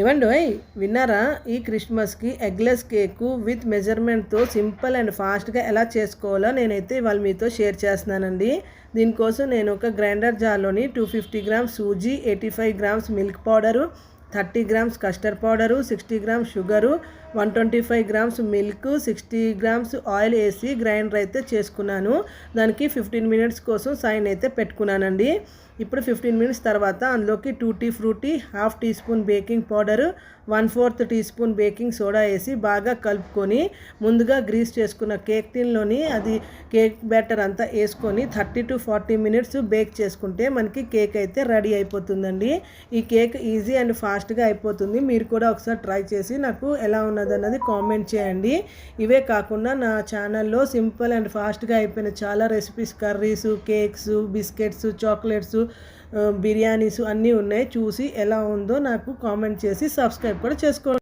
ఏవండోయ్ విన్నారా? ఈ క్రిస్మస్కి ఎగ్లెస్ కేకు విత్ మెజర్మెంట్తో సింపుల్ అండ్ ఫాస్ట్గా ఎలా చేసుకోవాలో నేనైతే ఇవాళ మీతో షేర్ చేస్తున్నానండి. దీనికోసం నేను ఒక గ్రైండర్ జార్లోని 250 grams suji, 85 grams milk powder, 30 grams custard powder, 60 grams sugar, 125 grams milk, 60 grams oil వేసి గ్రైండర్ అయితే చేసుకున్నాను. దానికి 15 మినిట్స్ కోసం సైన్ అయితే పెట్టుకున్నానండి. ఇప్పుడు 15 మినిట్స్ తర్వాత అందులోకి tutti frutti, half teaspoon baking powder, 1/4 teaspoon baking soda వేసి బాగా కలుపుకొని ముందుగా గ్రీస్ చేసుకున్న కేక్ టిన్లోని అది కేక్ బ్యాటర్ అంతా వేసుకొని 30 to 40 మినిట్స్ బేక్ చేసుకుంటే మనకి కేక్ అయితే రెడీ అయిపోతుందండి. ఈ కేక్ ఈజీ అండ్ ఫాస్ట్గా అయిపోతుంది. మీరు కూడా ఒకసారి ట్రై చేసి నాకు ఎలా ఉన్నదన్నది కామెంట్ చేయండి. ఇవే కాకుండా నా ఛానల్లో సింపుల్ అండ్ ఫాస్ట్గా అయిపోయిన చాలా recipes, curries, cakes, biscuits, chocolates, biryanis అన్నీ ఉన్నాయి. చూసి ఎలా ఉందో నాకు కామెంట్ చేసి సబ్స్క్రైబ్ కూడా చేసుకోండి.